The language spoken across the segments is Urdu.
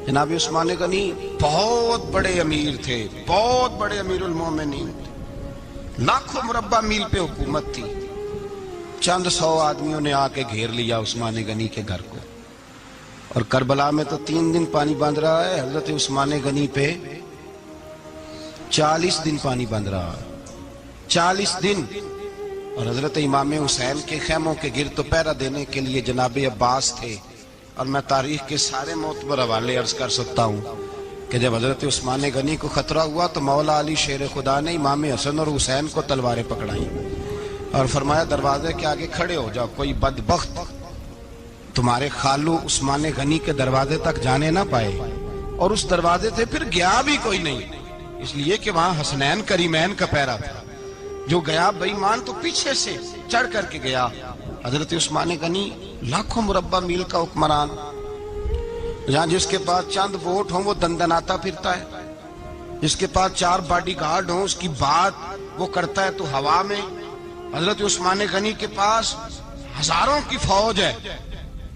جناب عثمان غنی بہت بڑے امیر تھے، بہت بڑے امیر المومنین تھے، لاکھوں مربع میل پہ حکومت تھی۔ چند سو آدمیوں نے آ کے گھیر لیا عثمان غنی کے گھر کو، اور کربلا میں تو 3 دن پانی بند رہا ہے، حضرت عثمان غنی پہ 40 دن پانی بند رہا ہے، 40 دن۔ اور حضرت امام حسین کے خیموں کے گرد تو پہرا دینے کے لیے جناب عباس تھے۔ اور میں تاریخ کے سارے معتبر حوالے عرض کر سکتا ہوں کہ جب حضرت عثمان غنی کو خطرہ ہوا تو مولا علی شیر خدا نے امام حسن اور حسین کو تلواریں پکڑائیں اور فرمایا دروازے کے آگے کھڑے ہو جاؤ، کوئی بدبخت تمہارے خالو عثمان غنی کے دروازے تک جانے نہ پائے۔ اور اس دروازے سے پھر گیا بھی کوئی نہیں، اس لیے کہ وہاں حسنین کریمین کا پہرا تھا۔ جو گیا بے ایمان تو پیچھے سے چڑھ کر کے گیا۔ حضرت عثمان غنی لاکھوں مربع میل کا حکمران، جہاں جس کے پاس چند ووٹ ہوں وہ دندناتا پھرتا ہے، جس کے پاس 4 باڈی گارڈ ہوں اس کی بات وہ کرتا ہے تو ہوا میں۔ حضرت عثمان غنی کے پاس ہزاروں کی فوج ہے،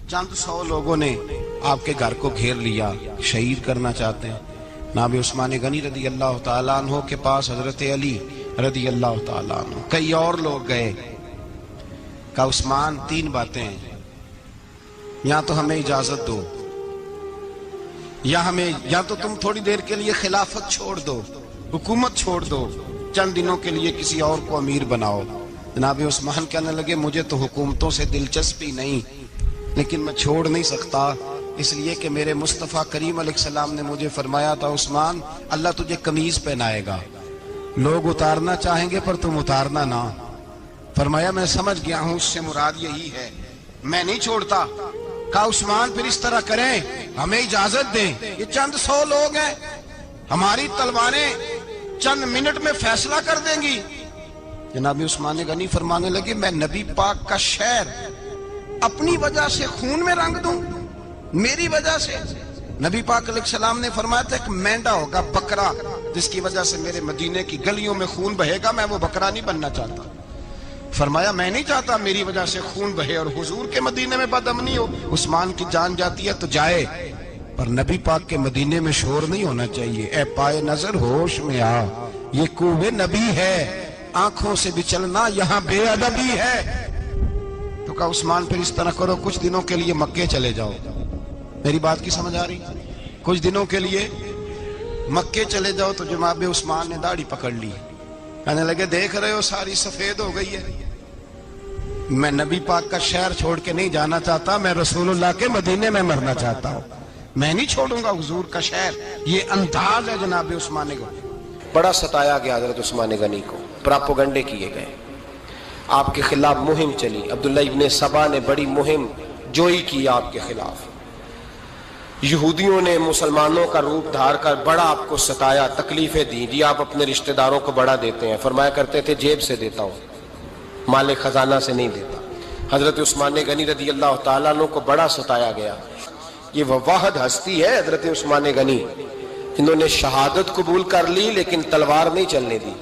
چند 100 لوگوں نے آپ کے گھر کو گھیر لیا، شہید کرنا چاہتے ہیں۔ جناب عثمان غنی رضی اللہ تعالیٰ عنہ کے پاس حضرت علی رضی اللہ تعالیٰ عنہ، کئی اور لوگ گئے۔ کہا عثمان 3 باتیں ہیں، یا تو ہمیں اجازت دو، یا تو تم تھوڑی دیر کے لیے خلافت چھوڑ دو، حکومت چھوڑ دو، چند دنوں کے لیے کسی اور کو امیر بناؤ۔ جناب عثمان کہنے لگے مجھے تو حکومتوں سے دلچسپی نہیں، لیکن میں چھوڑ نہیں سکتا، اس لیے کہ میرے مصطفیٰ کریم علیہ السلام نے مجھے فرمایا تھا عثمان اللہ تجھے قمیض پہنائے گا، لوگ اتارنا چاہیں گے پر تم اتارنا نہ۔ فرمایا میں سمجھ گیا ہوں، اس سے مراد یہی ہے، میں نہیں چھوڑتا۔ کہا عثمان پھر اس طرح کریں، ہمیں اجازت دیں، یہ چند 100 لوگ ہیں، ہماری تلواریں چند منٹ میں فیصلہ کر دیں گی۔ جناب عثمان غنی فرمانے لگے میں نبی پاک کا شہر اپنی وجہ سے خون میں رنگ دوں، میری وجہ سے؟ نبی پاک علیہ السلام نے فرمایا تھا ایک مینڈا ہوگا، بکرا، جس کی وجہ سے میرے مدینے کی گلیوں میں خون بہے گا، میں وہ بکرا نہیں بننا چاہتا۔ فرمایا میں نہیں چاہتا میری وجہ سے خون بہے اور حضور کے مدینے میں بدامنی ہو۔ عثمان کی جان جاتی ہے تو جائے، پر نبی پاک کے مدینے میں شور نہیں ہونا چاہیے۔ اے پائے نظر ہوش میں آ، یہ کوہ نبی ہے، آنکھوں سے بھی چلنا یہاں بے ادبی ہے۔ تو کہا عثمان پھر اس طرح کرو، کچھ دنوں کے لیے مکے چلے جاؤ۔ میری بات کی سمجھ آ رہی؟ کچھ دنوں کے لیے مکے چلے جاؤ۔ تو جناب عثمان نے داڑھی پکڑ لی، کہنے لگے دیکھ رہے ہو ساری سفید ہو گئی ہے، میں نبی پاک کا شہر چھوڑ کے نہیں جانا چاہتا، میں رسول اللہ کے مدینے میں مرنا چاہتا ہوں، میں نہیں چھوڑوں گا حضور کا شہر۔ یہ انداز ہے جناب عثمان غنی۔ بڑا ستایا گیا حضرت عثمان غنی کو، پراپوگنڈے کیے گئے، آپ کے خلاف مہم چلی، عبداللہ ابن سبا نے بڑی مہم جوئی کی آپ کے خلاف، یہودیوں نے مسلمانوں کا روپ دھار کر بڑا آپ کو ستایا، تکلیفیں دی۔ جی آپ اپنے رشتہ داروں کو بڑا دیتے ہیں، فرمایا کرتے تھے جیب سے دیتا ہوں، مال خزانہ سے نہیں دیتا۔ حضرت عثمان غنی رضی اللہ تعالیٰ عنہ کو بڑا ستایا گیا۔ یہ وہ واحد ہستی ہے حضرت عثمان غنی جنہوں نے شہادت قبول کر لی لیکن تلوار نہیں چلنے دی،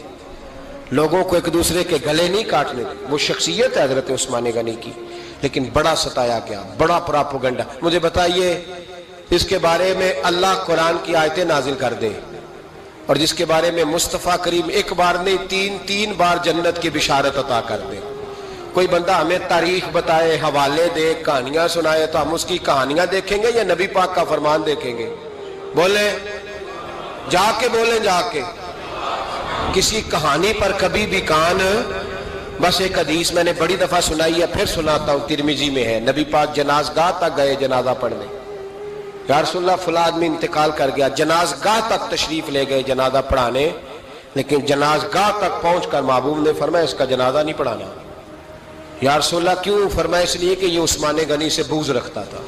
لوگوں کو ایک دوسرے کے گلے نہیں کاٹنے دی۔ وہ شخصیت ہے حضرت عثمان غنی کی، لیکن بڑا ستایا گیا، بڑا پراپوگنڈا۔ مجھے بتائیے اس کے بارے میں اللہ قرآن کی آیتیں نازل کر دے، اور جس کے بارے میں مصطفیٰ کریم ایک بار نہیں تین بار جنت کی بشارت عطا کر دے، کوئی بندہ ہمیں تاریخ بتائے، حوالے دے، کہانیاں سنائے، تو ہم اس کی کہانیاں دیکھیں گے یا نبی پاک کا فرمان دیکھیں گے؟ بولیں، جا کے بولیں، جا کے۔ کسی کہانی پر کبھی بھی کان، بس ایک حدیث میں نے بڑی دفعہ سنائی ہے، پھر سناتا ہوں، ترمذی میں ہے، نبی پاک جنازگاہ تک گئے جنازہ پڑھنے، یا رسول اللہ فلاں آدمی انتقال کر گیا، جنازگاہ تک تشریف لے گئے جنازہ پڑھانے، لیکن جنازگاہ تک پہنچ کر محبوب نے فرمایا اس کا جنازہ نہیں پڑھانا۔ یا رسول اللہ کیوں؟ فرمایا اس لیے کہ یہ عثمان غنی سے بغض رکھتا تھا۔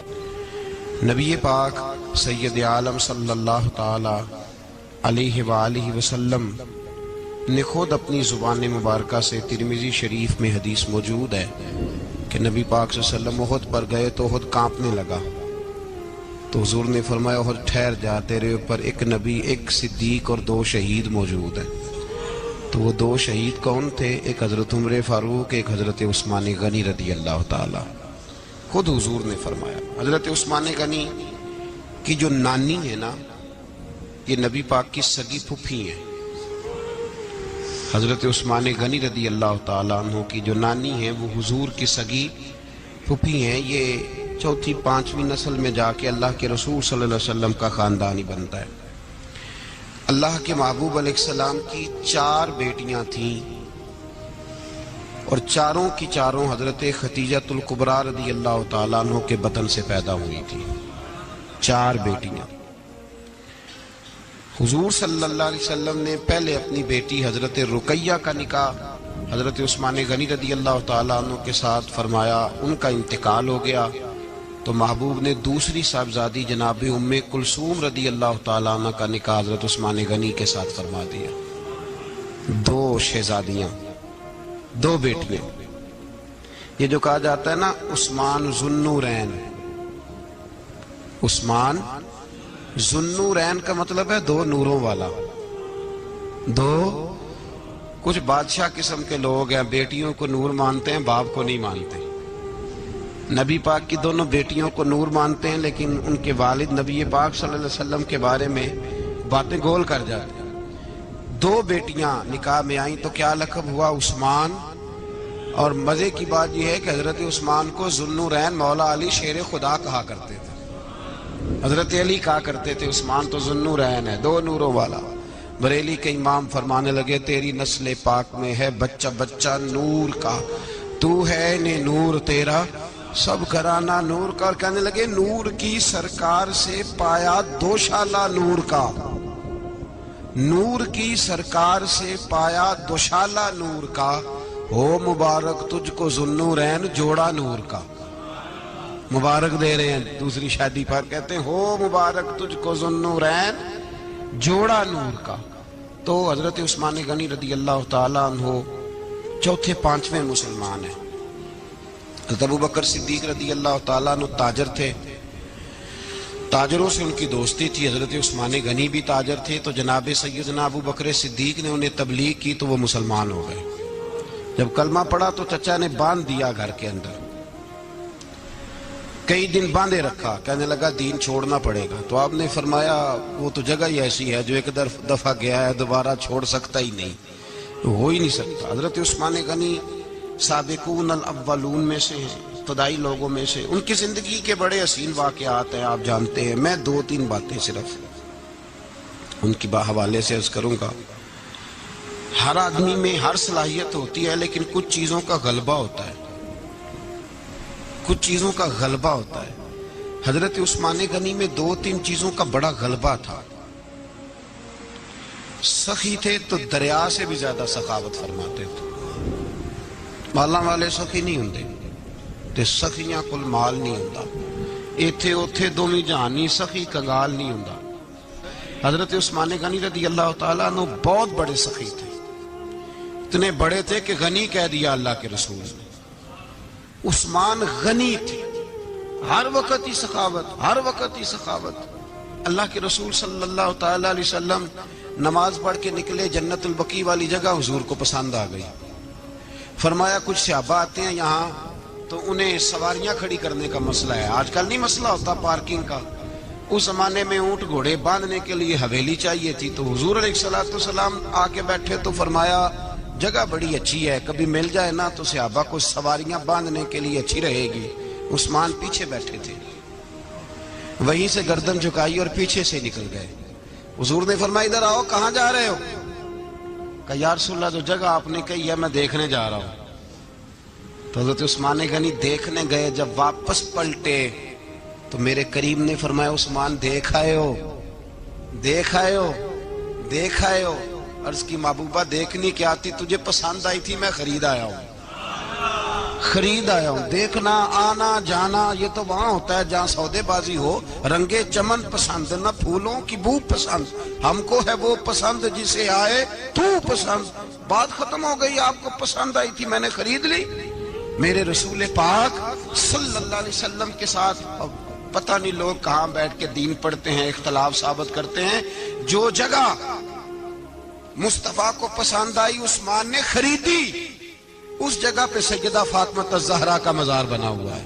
نبی پاک سید عالم صلی اللہ تعالی علیہ وآلہ وسلم نے خود اپنی زبان مبارکہ سے، ترمذی شریف میں حدیث موجود ہے کہ نبی پاک صلی اللہ علیہ وسلم احد پر گئے تو احد کانپنے لگا، تو حضور نے فرمایا احد ٹھہر جا، تیرے اوپر ایک نبی، ایک صدیق اور 2 شہید موجود ہیں۔ تو وہ 2 شہید کون تھے؟ ایک حضرت عمر فاروق، ایک حضرت عثمان غنی رضی اللہ تعالی۔ خود حضور نے فرمایا۔ حضرت عثمان غنی کی جو نانی ہے نا، یہ نبی پاک کی سگی پھوپھی ہیں۔ حضرت عثمان غنی رضی اللہ تعالیٰ عنہ کی جو نانی ہیں وہ حضور کی سگی پھوپھی ہیں۔ یہ چوتھی پانچویں نسل میں جا کے اللہ کے رسول صلی اللہ علیہ وسلم کا خاندانی بنتا ہے۔ اللہ کے محبوب علیہ السلام کی 4 بیٹیاں تھیں، اور چاروں کی چاروں حضرت خدیجۃ الکبریٰ رضی اللہ تعالیٰ عنہ کے بطن سے پیدا ہوئی تھی۔ 4 بیٹیاں۔ حضور صلی اللہ علیہ وسلم نے پہلے اپنی بیٹی حضرت رقیہ کا نکاح حضرت عثمان غنی رضی اللہ تعالیٰ عنہ کے ساتھ فرمایا، ان کا انتقال ہو گیا تو محبوب نے دوسری صاحبزادی جناب ام کلثوم رضی اللہ تعالیٰ عنہ کا نکاح حضرت عثمان غنی کے ساتھ فرما دیا۔ 2 شہزادیاں، 2 بیٹیاں۔ یہ جو کہا جاتا ہے نا عثمان ذو النورین، عثمان ذو النورین کا مطلب ہے 2 نوروں والا۔ 2 کچھ بادشاہ قسم کے لوگ ہیں، بیٹیوں کو نور مانتے ہیں، باپ کو نہیں مانتے۔ نبی پاک کی دونوں بیٹیوں کو نور مانتے ہیں، لیکن ان کے والد نبی پاک صلی اللہ علیہ وسلم کے بارے میں باتیں گول کر جاتے ہیں۔ 2 بیٹیاں نکاح میں آئیں تو کیا لقب ہوا؟ عثمان۔ اور مزے کی بات یہ ہے کہ حضرت عثمان کو ذو النورین مولا علی شیر خدا کہا کرتے تھے، حضرت علی کہا کرتے تھے عثمان تو ذو النورین ہے، 2 نوروں والا۔ بریلی کے امام فرمانے لگے تیری نسل پاک میں ہے بچہ بچہ نور کا، تو ہے نے نور تیرا سب گھرانہ نور کا۔ اور کہنے لگے نور کی سرکار سے پایا 2 شالہ نور کا، نور کی سرکار سے پایا 2 شالہ نور کا، ہو مبارک تجھ کو ذو النورین جوڑا نور کا۔ مبارک دے رہے ہیں دوسری شادی پر، کہتے ہیں ہو مبارک تجھ کو ذو النورین جوڑا نور کا۔ تو حضرت عثمان غنی رضی اللہ تعالیٰ عنہ 4 5ویں مسلمان ہیں۔ حضرت ابو بکر صدیق رضی اللہ تعالیٰ عنہ تاجر تھے، تاجروں سے ان کی دوستی تھی۔ حضرت عثمان غنی بھی تاجر تھے، تو جناب سیدنا ابو بکر صدیق نے انہیں تبلیغ کی تو وہ مسلمان ہو گئے۔ جب کلمہ پڑھا تو چچا نے باندھ دیا گھر کے اندر، کئی دن باندھے رکھا، کہنے لگا دین چھوڑنا پڑے گا۔ تو آپ نے فرمایا وہ تو جگہ ہی ایسی ہے جو ایک دفعہ گیا ہے دوبارہ چھوڑ سکتا ہی نہیں، ہو ہی نہیں سکتا۔ حضرت عثمان غنی سابقون الاولون میں سے ہیں، ابتدائی لوگوں میں سے۔ ان کی زندگی کے بڑے حسین واقعات ہیں، آپ جانتے ہیں۔ میں 2-3 باتیں صرف ان کی حوالے سے عرض کروں گا۔ ہر آدمی میں ہر صلاحیت ہوتی ہے، لیکن کچھ چیزوں کا غلبہ ہوتا ہے، کچھ چیزوں کا غلبہ ہوتا ہے۔ حضرت عثمان غنی میں 2-3 چیزوں کا بڑا غلبہ تھا۔ سخی تھے تو دریا سے بھی زیادہ سخاوت فرماتے تھے۔ مالاں والے سخی نہیں ہوندے تے سخیاں کل مال نہیں ہوندا، ایتھے اوتھے دوویں جہانی سخی کنگال نہیں ہوندا۔ حضرت عثمان غنی رضی اللہ تعالیٰ عنہ بہت بڑے سخی تھے، اتنے بڑے تھے کہ غنی کہہ دیا اللہ کے رسول نے۔ عثمان غنی تھے، ہر وقت ہی سخاوت، ہر وقت ہی سخاوت۔ اللہ کے رسول صلی اللہ تعالیٰ علیہ وسلم نماز پڑھ کے نکلے، جنت البقیع والی جگہ حضور کو پسند آ گئی۔ فرمایا کچھ صحابہ آتے ہیں یہاں تو انہیں سواریاں کھڑی کرنے کا مسئلہ ہے۔ آج کل نہیں مسئلہ ہوتا پارکنگ کا، اس زمانے میں اونٹ گھوڑے باندھنے کے لیے حویلی چاہیے تھی۔ تو حضور علیہ السلام آ کے بیٹھے تو فرمایا جگہ بڑی اچھی ہے، کبھی مل جائے نا تو صحابہ کو سواریاں باندھنے کے لیے اچھی رہے گی۔ عثمان پیچھے بیٹھے تھے، وہیں سے گردن جھکائی اور پیچھے سے نکل گئے۔ حضور نے فرمایا ادھر آؤ، کہاں جا رہے ہو؟ کہا یا رسول اللہ جو جگہ آپ نے کہی ہے میں دیکھنے جا رہا ہوں۔ تو حضرت عثمان غنی دیکھنے گئے، جب واپس پلٹے تو میرے کریم نے فرمایا عثمان دیکھ آئے ہو، دیکھ آئے ہو، دیکھ آئے ہو؟ عرض کی محبوبہ دیکھنی کیا تھی، تجھے پسند آئی تھی، میں خرید آیا ہوں، خرید آیا ہوں۔ دیکھنا آنا جانا یہ تو وہاں ہوتا ہے جہاں سودے بازی ہو، رنگے چمن پسند نہ پھولوں کی بو پسند، ہم کو ہے وہ پسند جسے آئے تو پسند۔ بات ختم ہو گئی، آپ کو پسند آئی تھی میں نے خرید لی۔ میرے رسول پاک صلی اللہ علیہ وسلم کے ساتھ پتہ نہیں لوگ کہاں بیٹھ کے دین پڑھتے ہیں، اختلاف ثابت کرتے ہیں۔ جو جگہ مصطفیٰ کو پسند آئی عثمان نے خریدی، اس جگہ پہ سیدہ فاطمہ الزہرا کا مزار بنا ہوا ہے۔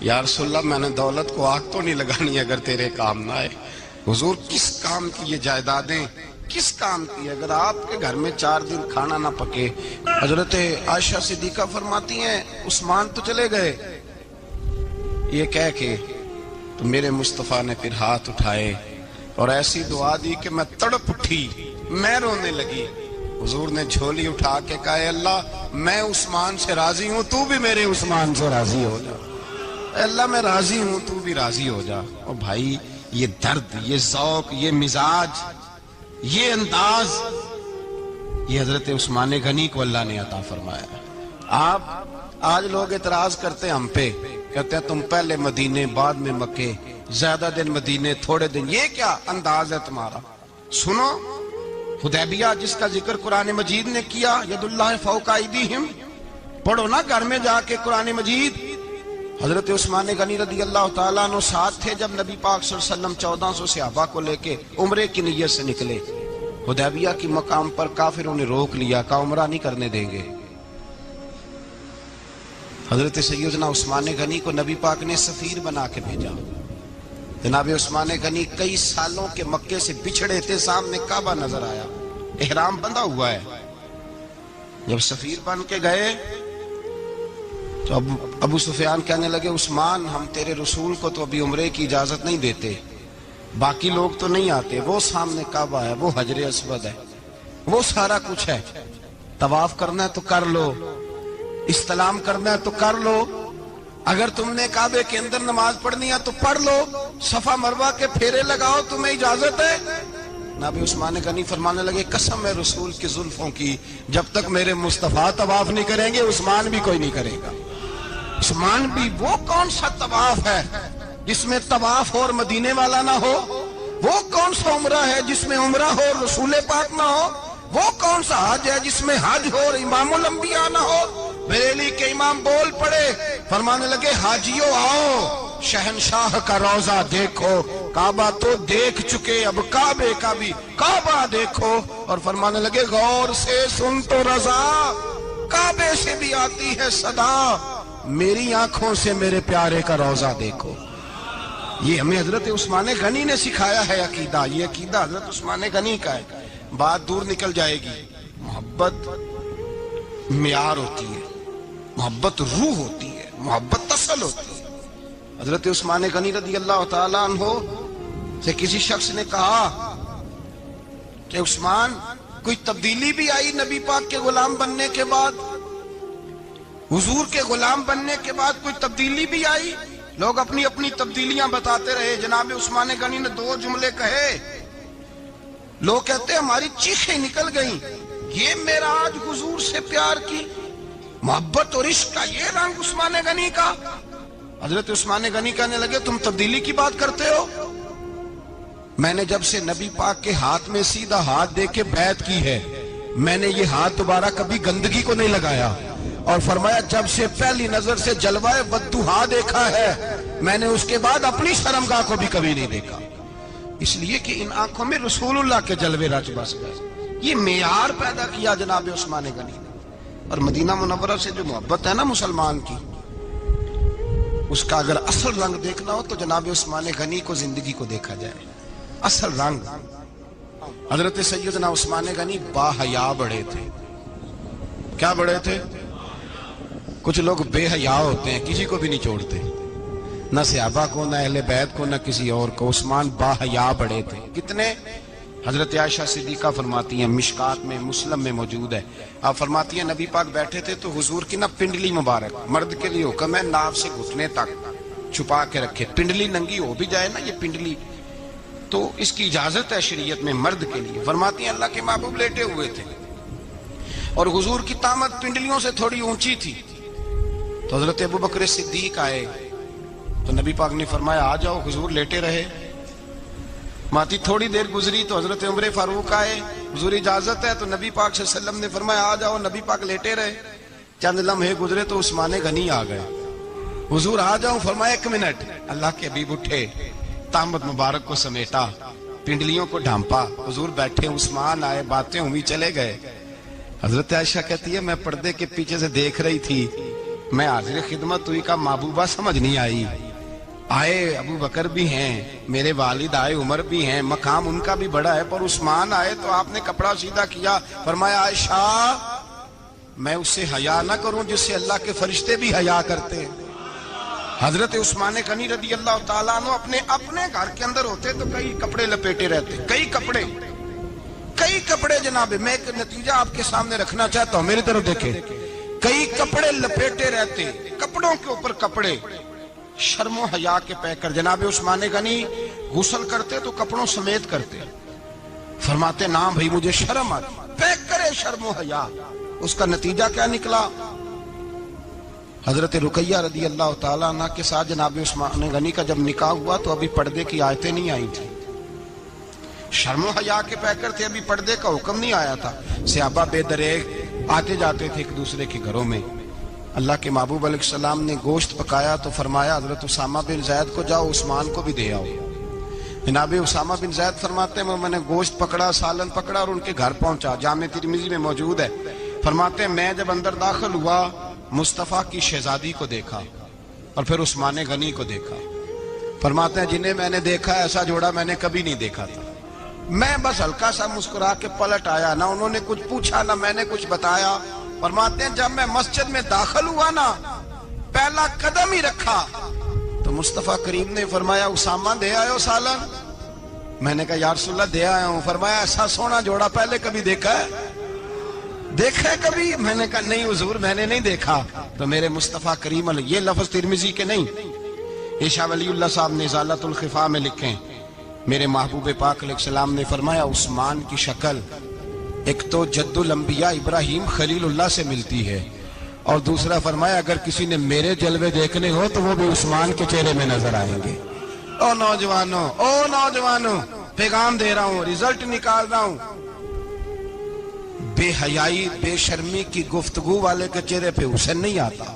یا رسول اللہ میں نے دولت کو آگ تو نہیں لگانی اگر تیرے کام نہ آئے. حضور کس کام کی یہ جائیدادیں، کس کام کی؟ اگر آپ کے گھر میں 4 دن کھانا نہ پکے. حضرت عائشہ صدیقہ فرماتی ہیں عثمان تو چلے گئے، یہ کہہ کے تو میرے مصطفیٰ نے پھر ہاتھ اٹھائے اور ایسی دعا دی کہ میں تڑپ اٹھی، میں رونے لگی. حضور نے جھولی اٹھا کے کہا اے اللہ میں عثمان سے راضی ہوں، تو بھی میرے عثمان سے راضی ہو جا. اے اللہ میں راضی ہوں، تو بھی راضی ہو جا. اور بھائی یہ درد، یہ ذوق، یہ مزاج، یہ انداز، یہ حضرت عثمان غنی کو اللہ نے عطا فرمایا. آپ آج لوگ اعتراض کرتے ہیں ہم پہ، کہتے ہیں تم پہلے مدینے بعد میں مکے، زیادہ دن مدینے تھوڑے دن. یہ کیا انداز ہے تمہارا؟ سنو حدیبیہ جس کا ذکر قرآن مجید نے کیا، ید اللہ فوق ایدیہم، پڑھو نا گھر میں جا کے قرآن مجید. حضرت عثمان غنی رضی اللہ تعالیٰ عنہ ساتھ تھے جب نبی پاک صلی اللہ علیہ وسلم 1400 صحابہ کو لے کے عمرے کی نیت سے نکلے. حدیبیہ کی مقام پر کافروں نے روک لیا، کہا عمرہ نہیں کرنے دیں گے. حضرت سیدنا عثمان غنی کو نبی پاک نے سفیر بنا کے بھیجا. جناب عثمان غنی کئی سالوں کے مکے سے بچھڑے تھے، سامنے کعبہ نظر آیا، احرام بندھا ہوا ہے. جب سفیر بن کے گئے تو ابو سفیان کہنے لگے عثمان ہم تیرے رسول کو تو ابھی عمرے کی اجازت نہیں دیتے، باقی لوگ تو نہیں آتے، وہ سامنے کعبہ ہے، وہ حجر اسود ہے، وہ سارا کچھ ہے، طواف کرنا ہے تو کر لو، استلام کرنا ہے تو کر لو، اگر تم نے کعبے کے اندر نماز پڑھنی ہے تو پڑھ لو، صفا مروہ کے پھیرے لگاؤ، تمہیں اجازت ہے. نبی عثمان غنی فرمانے لگے قسم ہے رسول کی زلفوں کی، جب تک میرے مصطفیٰ طواف نہیں کریں گے عثمان بھی کوئی نہیں کرے گا. عثمان بھی وہ کون سا طواف ہے جس میں طواف اور مدینے والا نہ ہو؟ وہ کون سا عمرہ ہے جس میں عمرہ ہو اور رسول پاک نہ ہو؟ وہ کون سا حج ہے جس میں حج ہو اور امام الانبیاء نہ ہو؟ بریلی کے امام بول پڑے، فرمانے لگے حاجیوں آؤ شہنشاہ کا روضہ دیکھو، کعبہ تو دیکھ چکے اب کعبے کا بھی کعبہ دیکھو. اور فرمانے لگے غور سے سن تو رضا، کعبے سے بھی آتی ہے صدا، میری آنکھوں سے میرے پیارے کا روضہ دیکھو. یہ ہمیں حضرت عثمان غنی نے سکھایا ہے عقیدہ، یہ عقیدہ حضرت عثمان غنی کا ہے. بات دور نکل جائے گی. محبت معیار ہوتی ہے، محبت روح ہوتی ہے، محبت اصل ہوتی ہے. حضرت عثمان غنی رضی اللہ تعالیٰ عنہ سے کسی شخص نے کہا کہ عثمان کوئی تبدیلی بھی آئی نبی پاک کے غلام بننے کے بعد؟ حضور کے غلام بننے کے بعد کوئی تبدیلی بھی آئی؟ لوگ اپنی اپنی تبدیلیاں بتاتے رہے. جناب عثمان غنی نے 2 جملے کہے، لوگ کہتے ہیں ہماری چیخیں نکل گئیں، یہ معراج حضور سے پیار کی محبت اور عشق کا یہ رنگ عثمان غنی کا. حضرت عثمان غنی کہنے لگے تم تبدیلی کی بات کرتے ہو؟ میں نے جب سے نبی پاک کے ہاتھ میں سیدھا ہاتھ دے کے بیعت کی ہے، میں نے یہ ہاتھ دوبارہ کبھی گندگی کو نہیں لگایا. اور فرمایا جب سے پہلی نظر سے جلوہ بددہا دیکھا ہے، میں نے اس کے بعد اپنی شرمگاہ کو بھی کبھی نہیں دیکھا، اس لیے کہ ان آنکھوں میں رسول اللہ کے جلوے رچ بس گئے. یہ معیار پیدا کیا جناب عثمان غنی نے. اور مدینہ منورہ سے جو محبت ہے نا مسلمان کی، اس کا اگر اصل رنگ دیکھنا ہو تو جناب عثمان غنی کو زندگی کو دیکھا جائے. اصل رنگ. حضرت سیدنا عثمان غنی با حیا بڑے تھے. کیا بڑے تھے؟ کچھ لوگ بے حیا ہوتے ہیں، کسی کو بھی نہیں چھوڑتے، نہ صحابہ کو، نہ اہل بیت کو، نہ کسی اور کو. عثمان با حیا بڑے تھے. کتنے؟ حضرت عائشہ صدیقہ فرماتی ہیں، مشکات میں مسلم میں موجود ہے، آپ فرماتی ہیں نبی پاک بیٹھے تھے تو حضور کی نا پنڈلی مبارک، مرد کے لیے حکم ہے ناف سے گھٹنے تک چھپا کے رکھے، پنڈلی ننگی ہو بھی جائے نا یہ پنڈلی تو اس کی اجازت ہے شریعت میں مرد کے لیے. فرماتی ہیں اللہ کے محبوب لیٹے ہوئے تھے اور حضور کی طامت پنڈلیوں سے تھوڑی اونچی تھی، تو حضرت ابو بکر صدیق آئے تو نبی پاک نے فرمایا آ جاؤ. حضور لیٹے رہے. ماتی تھوڑی دیر گزری تو حضرت عمر فاروق آئے، حضور اجازت ہے، تو نبی پاک صلی اللہ علیہ وسلم نے فرمایا آ جاؤ. نبی پاک لیٹے رہے. چند لمحے گزرے تو عثمان غنی آ گئے. حضور آ جاؤ. فرمایا 1 منٹ. اللہ کے حبیب اٹھے، طامت مبارک کو سمیٹا، پنڈلیوں کو ڈھانپا، حضور بیٹھے، عثمان آئے، باتیں ہوئی، چلے گئے. حضرت عائشہ کہتی ہے میں پردے کے پیچھے سے دیکھ رہی تھی میں حاضر خدمت ہوئی، کا محبوبہ سمجھ نہیں آئی، آئے ابو بکر بھی ہیں، میرے والد آئے، عمر بھی ہیں، مقام ان کا بھی بڑا ہے، پر عثمان آئے تو آپ نے کپڑا سیدھا کیا، فرمایا عائشہ میں اس سے حیا نہ کروں جس سے اللہ کے فرشتے بھی حیا کرتے ہیں۔ حضرت عثمان غنی رضی اللہ تعالیٰ عنہ اپنے گھر کے اندر ہوتے تو کئی کپڑے لپیٹے رہتے، کئی کپڑے جناب، میں ایک نتیجہ آپ کے سامنے رکھنا چاہتا ہوں، میری طرف دیکھیں، کئی کپڑے لپیٹے رہتے، کپڑوں کے اوپر کپڑے، شرم و حیا کے پیکر۔ جناب عثمان غنی غسل کرتے تو کپڑوں سمیت کرتے، فرماتے نام بھائی مجھے شرم آتی، پیکر شرم و حیا۔ اس کا نتیجہ کیا نکلا؟ حضرت رقیہ رضی اللہ تعالیٰ عنہ کے ساتھ جناب عثمان غنی کا جب نکاح ہوا تو ابھی پردے کی آیتیں نہیں آئی تھی، شرم و حیا کے پیکر تھے، ابھی پردے کا حکم نہیں آیا تھا، صحابہ بے دریغ آتے جاتے تھے ایک دوسرے کے گھروں میں۔ اللہ کے محبوب علیہ السلام نے گوشت پکایا تو فرمایا حضرت اسامہ بن زید کو جاؤ عثمان کو بھی دے آؤ۔ جناب اسامہ بن زید فرماتے ہیں میں نے گوشت پکڑا، سالن پکڑا اور ان کے گھر پہنچا، جامع ترمذی میں موجود ہے، فرماتے ہیں میں جب اندر داخل ہوا مصطفیٰ کی شہزادی کو دیکھا اور پھر عثمان غنی کو دیکھا، فرماتے ہیں جنہیں میں نے دیکھا ایسا جوڑا میں نے کبھی نہیں دیکھا تھا، میں بس ہلکا سا مسکرا کے پلٹ آیا، نہ انہوں نے کچھ پوچھا نہ میں نے کچھ بتایا۔ فرماتے ہیں جب میں مسجد میں داخل ہوا نا، پہلا قدم ہی رکھا تو مصطفیٰ کریم نے فرمایا اسامہ دے آئے ہو سالن؟ میں نے کہا یا رسول اللہ دے آیا ہوں۔ فرمایا ایسا سونا جوڑا پہلے کبھی دیکھا ہے؟ دیکھا ہے کبھی؟ میں نے کہا نہیں حضور میں نے نہیں دیکھا۔ تو میرے مصطفیٰ کریم علیہ، یہ لفظ ترمذی کے نہیں، یہ شاہ ولی اللہ صاحب نے ازالۃ الخفا میں لکھیں، میرے محبوب پاک علیہ السلام نے فرمایا عثمان کی شکل ایک تو جد الانبیاء ابراہیم خلیل اللہ سے ملتی ہے، اور دوسرا فرمایا اگر کسی نے میرے جلوے دیکھنے ہو تو وہ بھی عثمان کے چہرے میں نظر آئیں گے۔ او نوجوانوں پیغام دے رہا ہوں، رزلٹ نکال رہا ہوں، بے حیائی بے شرمی کی گفتگو والے کے چہرے پہ حسن نہیں آتا،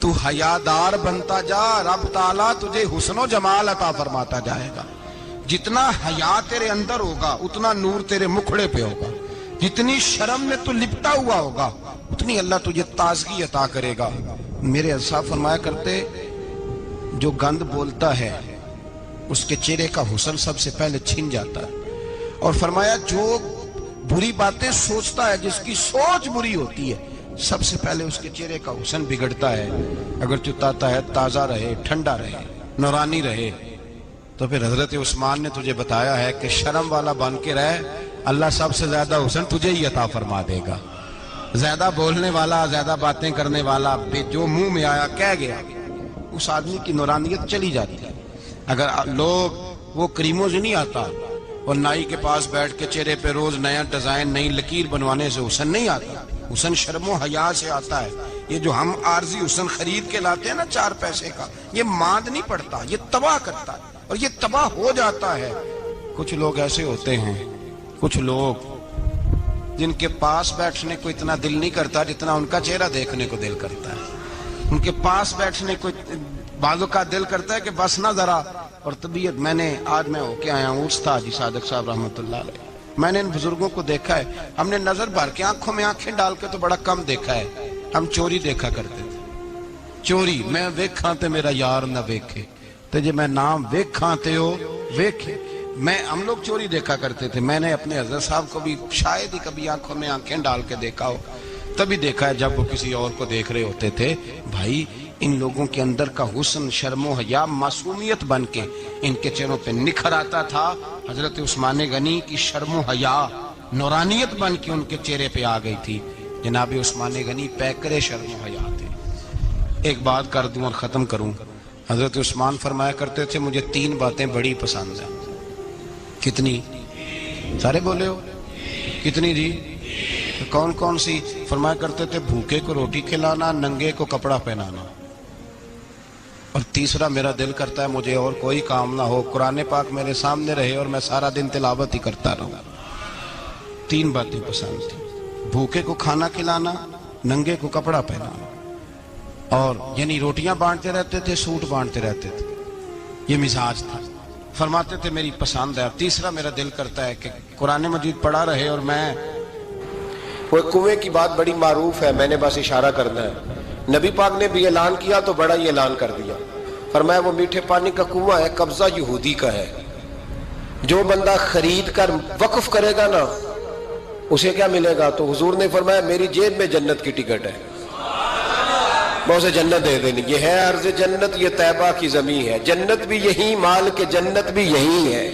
تو حیادار بنتا جا، رب تعالیٰ تجھے حسن و جمال عطا فرماتا جائے گا۔ جتنا حیا تیرے اندر ہوگا اتنا نور تیرے مکھڑے پہ ہوگا، جتنی شرم میں تو لپٹا ہوا ہوگا اتنی اللہ تجھے تازگی عطا کرے گا۔ میرے صاحب فرمایا کرتے جو گند بولتا ہے اس کے چہرے کا حسن سب سے پہلے چھن جاتا ہے، اور فرمایا جو بری باتیں سوچتا ہے جس کی سوچ بری ہوتی ہے سب سے پہلے اس کے چہرے کا حسن بگڑتا ہے۔ اگر چتاتا ہے تازہ رہے، ٹھنڈا رہے، نورانی رہے، تو پھر حضرت عثمان نے تجھے بتایا ہے کہ شرم والا بن کے رہ، اللہ سب سے زیادہ حسن تجھے ہی عطا فرما دے گا۔ زیادہ بولنے والا، زیادہ باتیں کرنے والا، جو منہ میں آیا کہہ گیا، اس آدمی کی نورانیت چلی جاتی ہے۔ اگر لوگ وہ کریموں سے نہیں آتا اور نائی کے پاس بیٹھ کے چہرے پہ روز نیا ڈیزائن نئی لکیر بنوانے سے حسن نہیں آتا، حسن شرم و حیا سے آتا ہے۔ یہ جو ہم عارضی حسن خرید کے لاتے ہیں نا 4 پیسے کا، یہ ماند نہیں پڑتا، یہ تباہ کرتا ہے اور یہ تباہ ہو جاتا ہے۔ کچھ لوگ ایسے ہوتے ہیں، کچھ لوگ جن کے پاس بیٹھنے کو اتنا دل نہیں کرتا جتنا ان کا چہرہ دیکھنے کو دل کرتا ہے۔ ان کے پاس بیٹھنے کو بعضوں کا دل کرتا ہے کہ بس نہ ذرا، اور طبیعت آج میں ہو کے آیا ہوں استاد حاجی صادق صاحب رحمۃ اللہ علیہ، میں نے ان بزرگوں کو دیکھا ہے، ہم نے نظر بھر کے آنکھوں میں آنکھیں ڈال کے تو بڑا کم دیکھا ہے، ہم چوری دیکھا کرتے تھے، چوری میں ویکھاں تے میرا یار نہ ویکھے، تے جے میں نام ویکھاں تے ہو ویکھے، ہم لوگ چوری دیکھا کرتے تھے۔ میں نے اپنے حضرت صاحب کو بھی شاید ہی کبھی آنکھوں میں آنکھیں ڈال کے دیکھا ہو، تبھی دیکھا ہے جب وہ کسی اور کو دیکھ رہے ہوتے تھے۔ بھائی ان لوگوں کے اندر کا حسن، شرم و حیا، معصومیت بن کے ان کے چہروں پہ نکھر آتا تھا۔ حضرت عثمان غنی کی شرم و حیا نورانیت بن کے ان کے چہرے پہ آ گئی تھی۔ جناب عثمان غنی پیکرے شرم و حیا تھے۔ ایک بات کر دوں اور ختم کروں، حضرت عثمان فرمایا کرتے تھے مجھے 3 باتیں بڑی پسند ہیں۔ کتنی؟ سارے بولے ہو کتنی جی؟ کون کون سی؟ فرمایا کرتے تھے بھوکے کو روٹی کھلانا، ننگے کو کپڑا پہنانا، اور تیسرا میرا دل کرتا ہے مجھے اور کوئی کام نہ ہو، قرآن پاک میرے سامنے رہے اور میں سارا دن تلاوت ہی کرتا رہوں۔ 3 باتیں پسند تھی، بھوکے کو کھانا کھلانا، ننگے کو کپڑا پہنانا، اور یعنی روٹیاں بانٹتے رہتے تھے، سوٹ بانٹتے رہتے تھے، یہ مزاج تھا۔ فرماتے تھے میری پسند ہے۔ تیسرا میرا دل کرتا ہے کہ قرآن مجید پڑھا رہے اور میں وہ کنویں کی بات بڑی معروف ہے، میں نے بس اشارہ کرنا ہے، نبی پاک نے بھی اعلان کیا تو بڑا ہی اعلان کر دیا، فرمایا وہ میٹھے پانی کا کنواں ہے، قبضہ یہودی کا ہے، جو بندہ خرید کر وقف کرے گا نا اسے کیا ملے گا؟ تو حضور نے فرمایا میری جیب میں جنت کی ٹکٹ ہے، میں اسے جنت دے دینی، یہ ہے عرض جنت، یہ طیبہ کی زمین ہے، جنت بھی یہی، مال کے جنت بھی یہی ہے،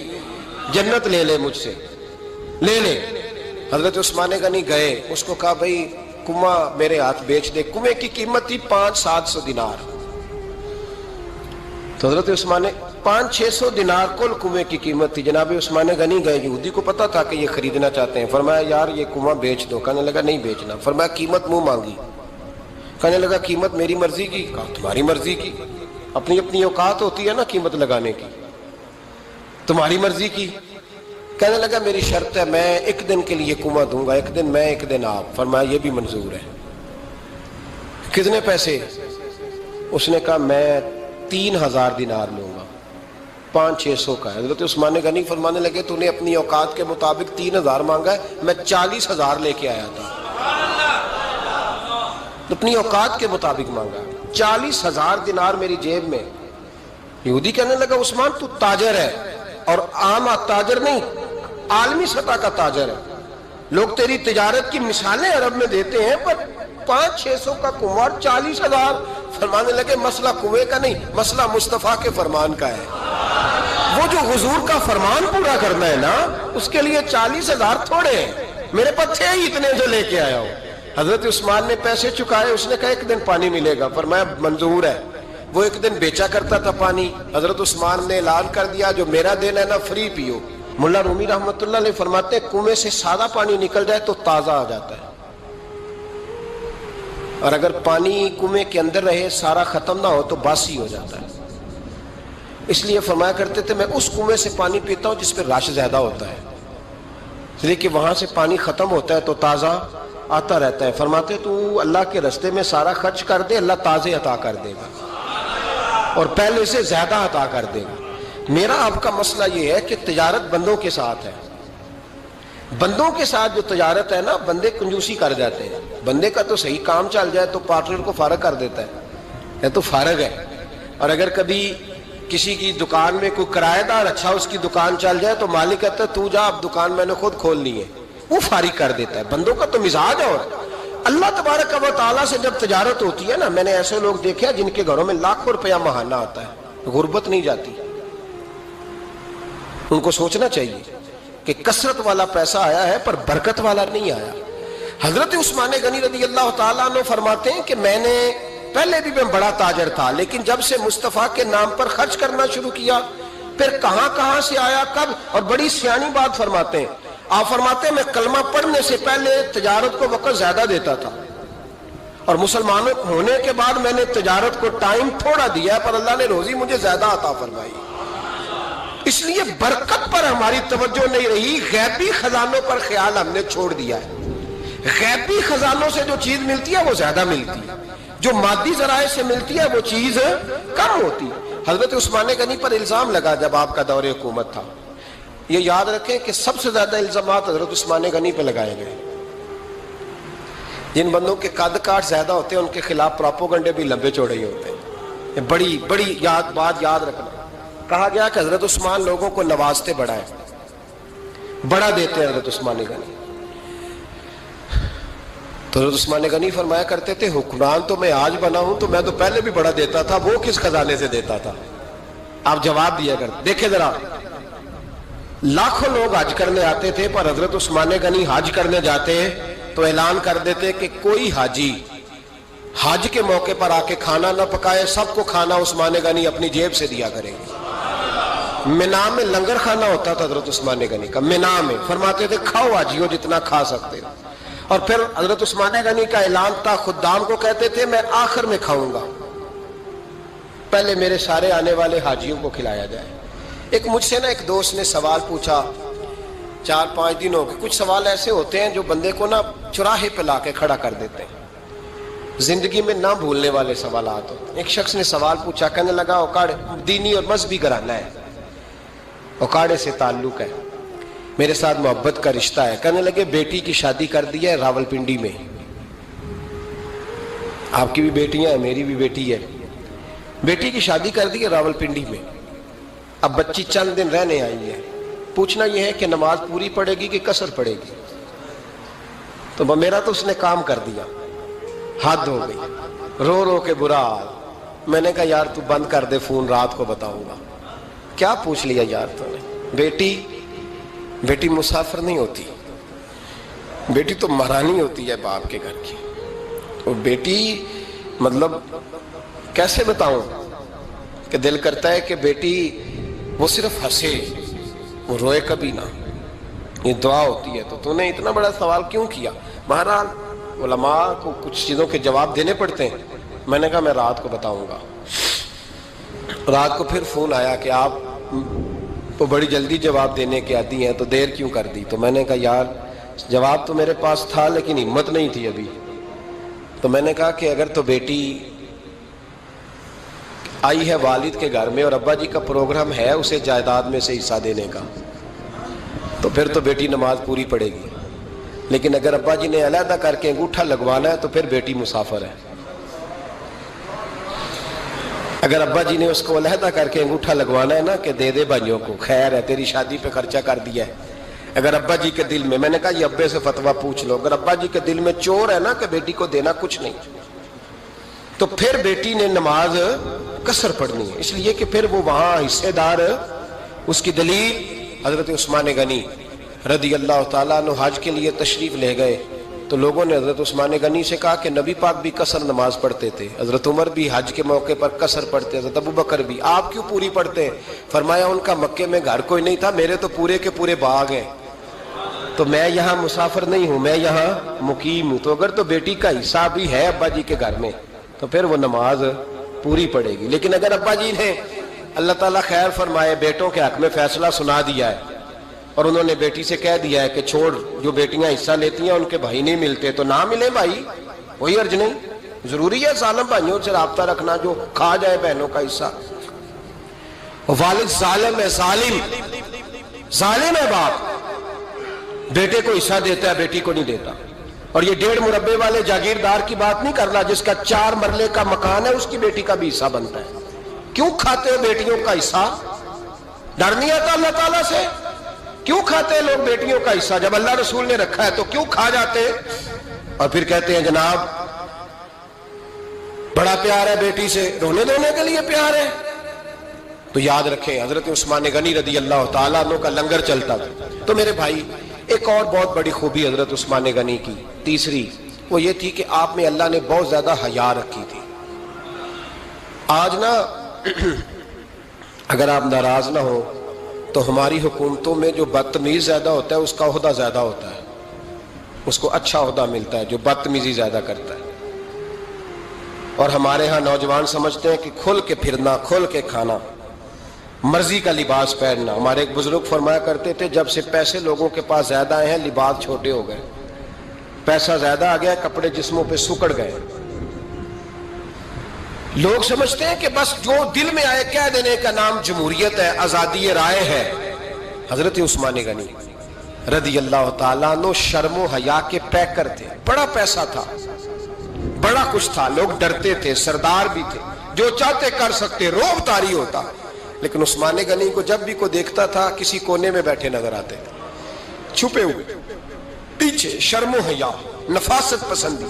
جنت لے لے مجھ سے، لے لے۔ حضرت عثمان غنی گئے، اس کو کہا بھائی کنواں میرے ہاتھ بیچ دے۔ کنویں کی قیمت تھی 500-700 دینار، تو حضرت عثمان 500-600 دینار کل کنویں کی قیمت تھی۔ جناب عثمان غنی گئے، یہودی کو پتا تھا کہ یہ خریدنا چاہتے ہیں، فرمایا یار یہ کنواں بیچ دو، کہنے لگا نہیں بیچنا، فرمایا قیمت منہ مانگی، کہنے لگا قیمت میری مرضی کی، کہا تمہاری مرضی کی، اپنی اپنی اوقات ہوتی ہے نا قیمت لگانے کی، تمہاری مرضی کی۔ کہنے لگا میری شرط ہے میں ایک دن کے لیے کنواں دوں گا، ایک دن میں ایک دن آپ، فرمایا یہ بھی منظور ہے۔ کتنے پیسے؟ اس نے کہا میں 3000 دینار لوں گا، 500-600 کا ہے۔ حضرت عثمان غنی فرمانے لگے تو نے اپنی اوقات کے مطابق 3000 مانگا ہے، میں 40,000 لے کے آیا تھا، اپنی اوقات کے مطابق مانگا، 40,000 دینار میری جیب میں۔ یہودی کہنے لگا عثمان تو تاجر ہے، اور عام تاجر نہیں، عالمی سطح کا تاجر ہے، لوگ تیری تجارت کی مثالیں عرب میں دیتے ہیں، پر 500-600 کا کنواں 40,000۔ فرمانے لگے مسئلہ کنویں کا نہیں، مسئلہ مصطفیٰ کے فرمان کا ہے، وہ جو حضور کا فرمان پورا کرنا ہے نا اس کے لیے 40,000 تھوڑے ہیں، میرے پاس تھے ہی اتنے جو لے کے آیا ہوں۔ حضرت عثمان نے پیسے چکائے، اس نے کہا ایک دن پانی ملے گا، فرمایا منظور ہے۔ وہ ایک دن بیچا کرتا تھا پانی، حضرت عثمان نے اعلان کر دیا جو میرا دین ہے نا فری پیو۔ ملا رومی رحمۃ اللہ علیہ فرماتے ہیں کنویں سے سادہ پانی نکل جائے تو تازہ آ جاتا ہے، اور اگر پانی کنویں کے اندر رہے سارا ختم نہ ہو تو باسی ہو جاتا ہے۔ اس لیے فرمایا کرتے تھے میں اس کنویں سے پانی پیتا ہوں جس پہ رش زیادہ ہوتا ہے، اس لیے کہ وہاں سے پانی ختم ہوتا ہے تو تازہ آتا رہتا ہے۔ فرماتے تو اللہ کے رستے میں سارا خرچ کر دے، اللہ تازے عطا کر دے گا اور پہلے سے زیادہ عطا کر دے گا۔ میرا آپ کا مسئلہ یہ ہے کہ تجارت بندوں کے ساتھ ہے، بندوں کے ساتھ جو تجارت ہے نا بندے کنجوسی کر جاتے ہیں، بندے کا تو صحیح کام چل جائے تو پارٹنر کو فارغ کر دیتا ہے، یہ تو فارغ ہے، اور اگر کبھی کسی کی دکان میں کوئی کرایہ دار اچھا اس کی دکان چل جائے تو مالک کہتا ہے تو جا اب دکان میں نے خود کھول لی ہے، وہ فارغ کر دیتا ہے۔ بندوں کا تو مزاج ہے، اور اللہ تبارک و تعالیٰ سے جب تجارت ہوتی ہے نا، میں نے ایسے لوگ دیکھے جن کے گھروں میں لاکھوں روپیہ ماہانہ آتا ہے، غربت نہیں جاتی۔ ان کو سوچنا چاہیے کہ کثرت والا پیسہ آیا ہے پر برکت والا نہیں آیا۔ حضرت عثمان غنی رضی اللہ تعالیٰ عنہ فرماتے ہیں کہ میں نے پہلے بھی میں بڑا تاجر تھا، لیکن جب سے مصطفیٰ کے نام پر خرچ کرنا شروع کیا پھر کہاں کہاں سے آیا کب، اور بڑی سیانی بات فرماتے ہیں، آپ فرماتے ہیں میں کلمہ پڑھنے سے پہلے تجارت کو وقت زیادہ دیتا تھا، اور مسلمان ہونے کے بعد میں نے تجارت کو ٹائم تھوڑا دیا ہے، پر اللہ نے روزی مجھے زیادہ عطا فرمائی۔ اس لیے برکت پر ہماری توجہ نہیں رہی، غیبی خزانوں پر خیال ہم نے چھوڑ دیا ہے۔ غیبی خزانوں سے جو چیز ملتی ہے وہ زیادہ ملتی ہے، جو مادی ذرائع سے ملتی ہے وہ چیز کم ہوتی ہے۔ حضرت عثمان غنی پر الزام لگا جب آپ کا دور حکومت تھا، یہ یاد رکھیں کہ سب سے زیادہ الزامات حضرت عثمان غنی پہ لگائے گئے۔ جن بندوں کے قد کاٹ زیادہ ہوتے ہیں ان کے خلاف پراپوگنڈے بھی لمبے چوڑے ہی ہوتے ہیں۔ بڑی بڑی بات یاد رکھنا، کہا گیا کہ حضرت عثمان لوگوں کو نوازتے بڑا ہے، بڑا دیتے ہیں حضرت عثمان غنی۔ تو حضرت عثمان غنی فرمایا کرتے تھے حکمران تو میں آج بنا ہوں تو میں تو پہلے بھی بڑا دیتا تھا، وہ کس خزانے سے دیتا تھا؟ آپ جواب دیا کرتے۔ دیکھیں ذرا، لاکھوں لوگ حج کرنے آتے تھے، پر حضرت عثمان غنی حج کرنے جاتے تو اعلان کر دیتے کہ کوئی حاجی حج کے موقع پر آ کے کھانا نہ پکائے، سب کو کھانا عثمان غنی اپنی جیب سے دیا کریں گے۔ مینا میں لنگر کھانا ہوتا تھا حضرت عثمان غنی کا، مینا میں، فرماتے تھے کھاؤ حاجیوں جتنا کھا سکتے ہو، اور پھر حضرت عثمان غنی کا اعلان تھا، خدام کو کہتے تھے میں آخر میں کھاؤں گا، پہلے میرے سارے آنے والے حاجیوں کو کھلایا جائے۔ ایک مجھ سے نا ایک دوست نے سوال پوچھا 4-5 دنوں کے، کچھ سوال ایسے ہوتے ہیں جو بندے کو نا چوراہے پہ لا کے کھڑا کر دیتے ہیں، زندگی میں نہ بھولنے والے سوالات ہوتے ہیں۔ ایک شخص نے سوال پوچھا، کہنے لگا اوکاڑے دینی اور مذہبی گھرانہ ہے، اوکاڑے سے تعلق ہے، میرے ساتھ محبت کا رشتہ ہے۔ کہنے لگے بیٹی کی شادی کر دی ہے راول پنڈی میں، آپ کی بھی بیٹیاں ہیں, میری بھی بیٹی ہے. بیٹی کی شادی کر دی ہے راولپنڈی میں. اب بچی چند دن رہنے آئی ہے. پوچھنا یہ ہے کہ نماز پوری پڑھے گی کہ قصر پڑھے گی. تو میرا تو اس نے کام کر دیا, حد ہو گئی, رو رو کے برا حال. میں نے کہا یار تو بند کر دے فون, رات کو بتاؤں گا. کیا پوچھ لیا یار تو نے. بیٹی مسافر نہیں ہوتی, بیٹی تو مہرانی ہوتی ہے باپ کے گھر کی. اور بیٹی مطلب کیسے بتاؤں کہ دل کرتا ہے کہ بیٹی وہ صرف ہنسے, وہ روئے کبھی نہ. یہ دعا ہوتی ہے. تو نے اتنا بڑا سوال کیوں کیا؟ بہرحال علماء کو کچھ چیزوں کے جواب دینے پڑتے ہیں. میں نے کہا میں رات کو بتاؤں گا. رات کو پھر فون آیا کہ آپ تو بڑی جلدی جواب دینے کے عادی ہیں, تو دیر کیوں کر دی؟ تو میں نے کہا یار جواب تو میرے پاس تھا لیکن ہمت نہیں تھی ابھی. تو میں نے کہا کہ اگر تو بیٹی آئی ہے والد کے گھر میں اور ابا جی کا پروگرام ہے اسے جائیداد میں سے حصہ دینے کا, تو پھر تو بیٹی نماز پوری پڑے گی. لیکن اگر ابا جی نے علیحدہ کر کے انگوٹھا لگوانا ہے تو پھر بیٹی مسافر ہے. اگر ابا جی نے اس کو علیحدہ کر کے انگوٹھا لگوانا ہے نا کہ دے دے بھائیوں کو, خیر ہے تیری شادی پہ خرچہ کر دیا ہے. اگر ابا جی کے دل میں نے کہا یہ ابے سے فتویٰ پوچھ لو, اگر ابا جی کے دل میں چور ہے نا کہ بیٹی کو دینا کچھ نہیں, تو پھر بیٹی نے نماز قصر پڑھنی ہے. اس لیے کہ پھر وہ وہاں حصے دار. اس کی دلیل حضرت عثمان غنی رضی اللہ تعالیٰ عنہ حج کے لیے تشریف لے گئے, تو لوگوں نے حضرت عثمان غنی سے کہا کہ نبی پاک بھی قصر نماز پڑھتے تھے, حضرت عمر بھی حج کے موقع پر قصر پڑھتے, حضرت ابو بکر بھی, آپ کیوں پوری پڑھتے ہیں؟ فرمایا ان کا مکے میں گھر کوئی نہیں تھا, میرے تو پورے کے پورے باغ ہیں, تو میں یہاں مسافر نہیں ہوں, میں یہاں مقیم ہوں. تو اگر تو بیٹی کا حصہ بھی ہے ابا جی کے گھر میں تو پھر وہ نماز پوری پڑے گی. لیکن اگر ابا جی نے اللہ تعالیٰ خیر فرمائے بیٹوں کے حق میں فیصلہ سنا دیا ہے اور انہوں نے بیٹی سے کہہ دیا ہے کہ چھوڑ, جو بیٹیاں حصہ لیتی ہیں ان کے بھائی نہیں ملتے, تو نہ ملے بھائی, کوئی عرض نہیں. ضروری ہے ظالم بھائیوں سے رابطہ رکھنا جو کھا جائے بہنوں کا حصہ. والد ظالم ہے, ظالم ہے باپ, بیٹے کو حصہ دیتا ہے بیٹی کو نہیں دیتا. اور یہ 1.5 مربے والے جاگیردار کی بات نہیں کر رہا جس کا 4 مرلے کا مکان ہے, اس کی بیٹی کا بھی حصہ بنتا ہے. کیوں کھاتے ہو بیٹیوں کا حصہ؟ ڈر نہیں آتا اللہ تعالیٰ سے؟ کیوں کھاتے ہیں لوگ بیٹیوں کا حصہ؟ جب اللہ رسول نے رکھا ہے تو کیوں کھا جاتے ہیں اور پھر کہتے ہیں جناب بڑا پیار ہے بیٹی سے, رونے دھونے کے لیے پیار ہے. تو یاد رکھیں حضرت عثمان غنی رضی اللہ تعالیٰ عنہ کا لنگر چلتا تھا. تو میرے بھائی ایک اور بہت بڑی خوبی حضرت عثمان غنی کی تیسری, وہ یہ تھی کہ آپ میں اللہ نے بہت زیادہ حیا رکھی تھی. آج نا اگر آپ ناراض نہ ہو تو ہماری حکومتوں میں جو بدتمیز زیادہ ہوتا ہے اس کا عہدہ زیادہ ہوتا ہے, اس کو اچھا عہدہ ملتا ہے جو بدتمیزی زیادہ کرتا ہے. اور ہمارے ہاں نوجوان سمجھتے ہیں کہ کھل کے پھرنا, کھل کے کھانا, مرضی کا لباس پہننا. ہمارے ایک بزرگ فرمایا کرتے تھے جب سے پیسے لوگوں کے پاس زیادہ آئے ہیں لباس چھوٹے ہو گئے, پیسہ زیادہ آ گیا کپڑے جسموں پہ سکڑ گئے. لوگ سمجھتے ہیں کہ بس جو دل میں آئے کہہ دینے کا نام جمہوریت ہے, آزادی رائے ہے. حضرت عثمان غنی رضی اللہ تعالیٰ عنہ شرم و حیا کے پیکر تھے, بڑا پیسہ تھا, بڑا کچھ تھا, لوگ ڈرتے تھے, سردار بھی تھے, جو چاہتے کر سکتے, روب طاری ہوتا. لیکن عثمان غنی کو جب بھی کوئی دیکھتا تھا کسی کونے میں بیٹھے نظر آتے, چھپے ہوئے, پیچھے, شرم و حیا, نفاست پسندی,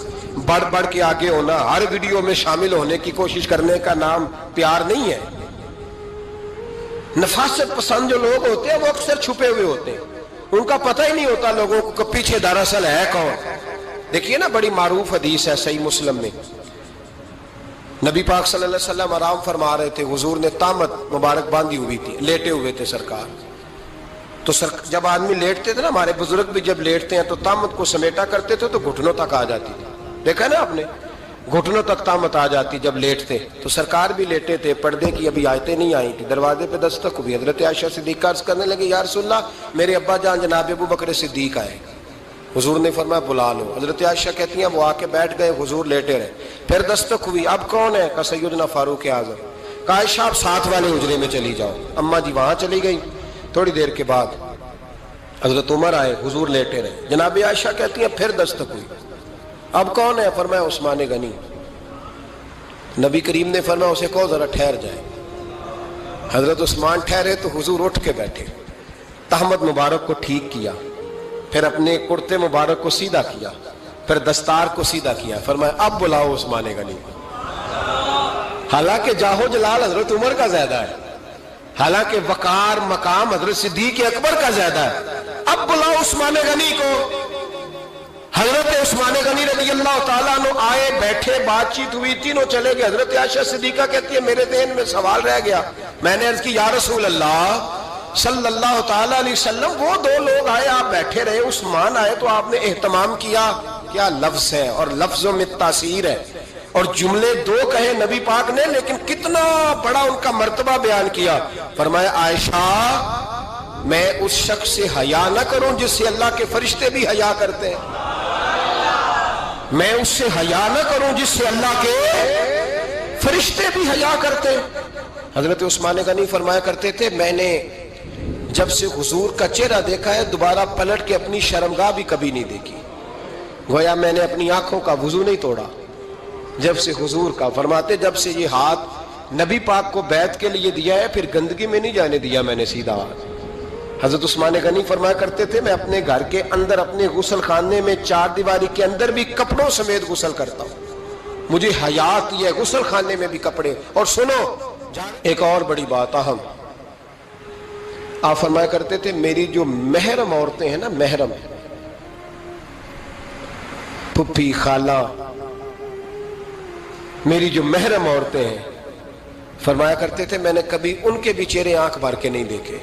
بڑھ بڑھ کے آگے ہونا, ہر ویڈیو میں شامل ہونے کی کوشش کرنے کا نام پیار نہیں ہے. نفاست پسند جو لوگ ہوتے ہیں وہ اکثر چھپے ہوئے ہوتے ہیں, ان کا پتہ ہی نہیں ہوتا لوگوں کو کہ پیچھے دراصل ہے کون. دیکھیے نا بڑی معروف حدیث ہے صحیح مسلم میں, نبی پاک صلی اللہ علیہ وسلم آرام فرما رہے تھے, حضور نے تامت مبارک باندھی ہوئی تھی, لیٹے ہوئے تھے سرکار. تو جب آدمی لیٹتے تھے نا, ہمارے بزرگ بھی جب لیٹتے ہیں تو تامت کو سمیٹا کرتے تھے تو گھٹنوں تک آ جاتی تھی, دیکھا نا آپ نے, گھٹنوں تک تامت آ جاتی جب لیٹتے. تو سرکار بھی لیٹے تھے, پردے کی ابھی آیتیں نہیں آئی تھی, دروازے پہ دستک ہوئی, حضرت عائشہ صدیقہ عرض کرنے لگے یا رسول اللہ میرے ابا جان جناب ابو بکر صدیق آئے. حضور نے فرمایا بلا لو. حضرت عائشہ کہتی ہیں وہ آ کے بیٹھ گئے, حضور لیٹے رہے, پھر دستک ہوئی, اب کون ہے؟ کہا سیدنا فاروق اعظم. کہا عائشہ آپ ساتھ والے حجرے میں چلی جاؤ. اماں جی وہاں چلی گئی. تھوڑی دیر کے بعد حضرت عمر آئے, حضور لیٹے رہے. جناب عائشہ کہتی ہیں پھر دستک ہوئی, اب کون ہے؟ فرمایا عثمان غنی. نبی کریم نے فرمایا اسے کہو ذرا ٹھہر جائے. حضرت عثمان ٹھہرے تو حضور اٹھ کے بیٹھے, تہمد مبارک کو ٹھیک کیا, پھر اپنے کرتے مبارک کو سیدھا کیا, پھر دستار کو سیدھا کیا, فرمایا اب بلاؤ عثمان غنی کو. حالانکہ جاہو جلال حضرت عمر کا زیادہ ہے, حالانکہ وقار مقام حضرت صدیق اکبر کا زیادہ ہے, اب بلاؤ عثمان غنی کو. حضرت عثمان غنی رضی اللہ تعالیٰ عنہ آئے, بیٹھے, بات چیت ہوئی, تینوں چلے گئے. حضرت عائشہ صدیقہ کہتی ہے میرے ذہن میں سوال رہ گیا, میں نے عرض کی یا رسول اللہ صلی اللہ تعالیٰ علیہ وسلم وہ دو لوگ آئے, آپ بیٹھے رہے, عثمان آئے تو آپ نے اہتمام کیا. کیا لفظ ہے, اور لفظوں میں تاثیر ہے, اور جملے دو کہے نبی پاک نے, لیکن کتنا بڑا ان کا مرتبہ بیان کیا. فرمایا عائشہ میں اس شخص سے حیا نہ کروں جس سے اللہ کے فرشتے بھی حیا کرتے ہیں, میں اس سے حیا نہ کروں جس سے اللہ کے فرشتے بھی حیا کرتے ہیں. حضرت عثمان غنی فرمایا کرتے تھے میں نے جب سے حضور کا چہرہ دیکھا ہے دوبارہ پلٹ کے اپنی شرمگاہ بھی کبھی نہیں دیکھی, گویا میں نے اپنی آنکھوں کا وضو نہیں توڑا جب سے حضور کا. فرماتے جب سے یہ ہاتھ نبی پاک کو بیعت کے لیے دیا ہے پھر گندگی میں نہیں جانے دیا میں نے سیدھا ہاتھ. حضرت عثمان غنی فرمایا کرتے تھے میں اپنے گھر کے اندر اپنے غسل خانے میں چار دیواری کے اندر بھی کپڑوں سمیت غسل کرتا ہوں, مجھے حیا آتی ہے غسل خانے میں بھی کپڑے. اور سنو ایک اور بڑی بات اہم, آپ فرمایا کرتے تھے میری جو محرم عورتیں ہیں نا, محرم پھپھی خالہ, میری جو محرم عورتیں ہیں, فرمایا کرتے تھے میں نے کبھی ان کے بھی چہرے آنکھ بھر کے نہیں دیکھے,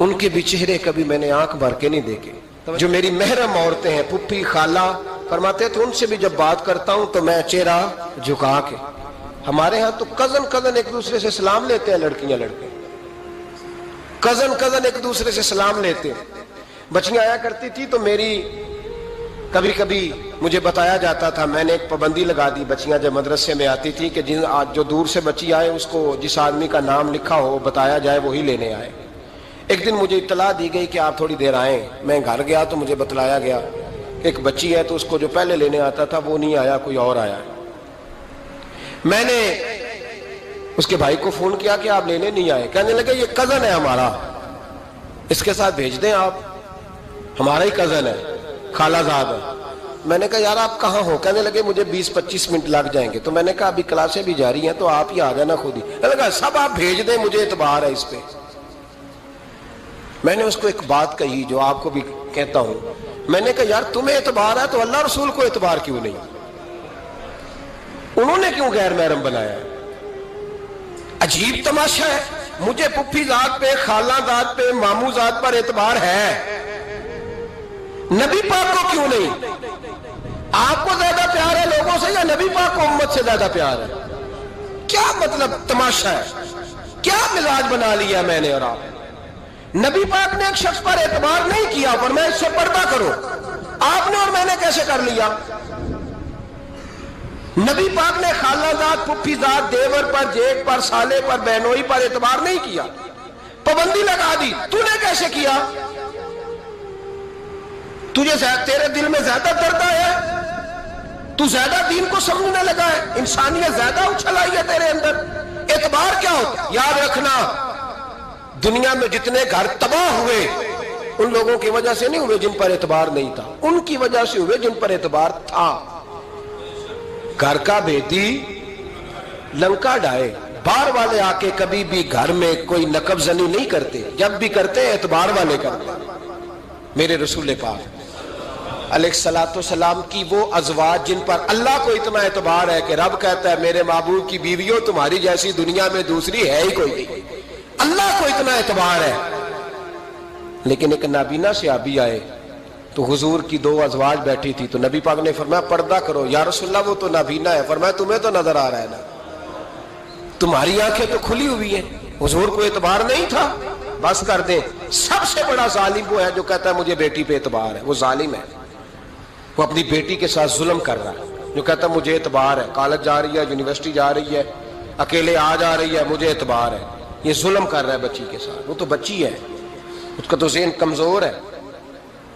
ان کے بھی چہرے کبھی میں نے آنکھ بھر کے نہیں دیکھے. جو میری محرم عورتیں ہیں پھپھی خالہ, فرماتے تھے ان سے بھی جب بات کرتا ہوں تو میں چہرہ جھکا کے. ہمارے ہاں تو کزن ایک دوسرے سے سلام لیتے ہیں, لڑکیاں لڑکے کزن ایک دوسرے سے سلام لیتے ہیں. بچیاں آیا کرتی تھی تو میری کبھی کبھی مجھے بتایا جاتا تھا, میں نے ایک پابندی لگا دی, بچیاں جب مدرسے میں آتی تھی کہ جو دور سے بچی آئے اس کو جس آدمی کا نام لکھا ہو بتایا جائے وہی لینے آئے. ایک دن مجھے اطلاع دی گئی کہ آپ تھوڑی دیر آئیں, میں گھر گیا تو مجھے بتلایا گیا ایک بچی ہے تو اس کو جو پہلے لینے آتا تھا وہ نہیں آیا, کوئی اور آیا. میں نے اس کے بھائی کو فون کیا کہ آپ لینے نہیں آئے, کہنے لگے یہ کزن ہے ہمارا, اس کے ساتھ بھیج دیں آپ, ہمارا ہی کزن ہے, خالہ زاد ہے. میں نے کہا یار آپ کہاں ہو, کہنے لگے مجھے 20-25 منٹ لگ جائیں گے. تو میں نے کہا ابھی کلاسیں بھی جاری ہیں تو آپ ہی آ جانا خود ہی. کہنے لگا سب آپ بھیج دیں, مجھے اعتبار ہے اس پہ. میں نے اس کو ایک بات کہی جو آپ کو بھی کہتا ہوں, میں نے کہا یار تمہیں اعتبار ہے تو اللہ رسول کو اعتبار کیوں نہیں, انہوں نے کیوں غیر محرم بنایا؟ عجیب تماشا ہے. مجھے پھپھی ذات پہ, خالہ ذات پہ, ماموں ذات پر اعتبار ہے, نبی پاک کو کیوں نہیں؟ آپ کو زیادہ پیار ہے لوگوں سے یا نبی پاک کو امت سے زیادہ پیار ہے؟ کیا مطلب تماشا ہے, کیا مزاج بنا لیا میں نے اور آپ؟ نبی پاک نے ایک شخص پر اعتبار نہیں کیا, پر میں اس سے پردہ کرو, آپ نے اور میں نے کیسے کر لیا؟ نبی پاک نے خالہ ذات, پھپھی ذات, دیور پر, جیٹ پر, سالے پر, بہنوئی پر اعتبار نہیں کیا, پابندی لگا دی. تو نے کیسے کیا؟ تجھے تیرے دل میں زیادہ درد آیا ہے, تو زیادہ دین کو سمجھنے لگا ہے, انسانیت زیادہ اچھل آئی ہے تیرے اندر. اعتبار کیا ہوتا؟ یاد رکھنا دنیا میں جتنے گھر تباہ ہوئے ان لوگوں کی وجہ سے نہیں ہوئے جن پر اعتبار نہیں تھا, ان کی وجہ سے ہوئے جن پر اعتبار تھا. گھر کا بیٹی لنکا ڈائے, باہر والے آ کے کبھی بھی گھر میں کوئی نقب زنی نہیں کرتے, جب بھی کرتے اعتبار والے کرتے. میرے رسول پاک علیہ الصلوۃ والسلام کی وہ ازواج جن پر اللہ کو اتنا اعتبار ہے کہ رب کہتا ہے میرے محبوب کی بیویوں تمہاری جیسی دنیا میں دوسری ہے ہی کوئی نہیں, اللہ کو اتنا اعتبار ہے. لیکن ایک نابینا صحابی آئے تو حضور کی دو ازواج بیٹھی تھی تو نبی پاک نے فرمایا پردہ کرو. یا رسول اللہ وہ تو نابینا ہے. فرمایا تمہیں تو نظر آ رہا ہے نا, تمہاری آنکھیں تو کھلی ہوئی ہیں. حضور کو اعتبار نہیں تھا, بس کر دیں. سب سے بڑا ظالم وہ ہے جو کہتا ہے مجھے بیٹی پہ اعتبار ہے, وہ ظالم ہے. وہ اپنی بیٹی کے ساتھ ظلم کر رہا ہے, جو کہتا ہے مجھے اعتبار ہے, کالج جا رہی ہے, یونیورسٹی جا رہی ہے, اکیلے آ جا رہی ہے, مجھے اعتبار ہے. یہ ظلم کر رہا ہے بچی کے ساتھ. وہ تو بچی ہے, اس کا تو ذہن کمزور ہے.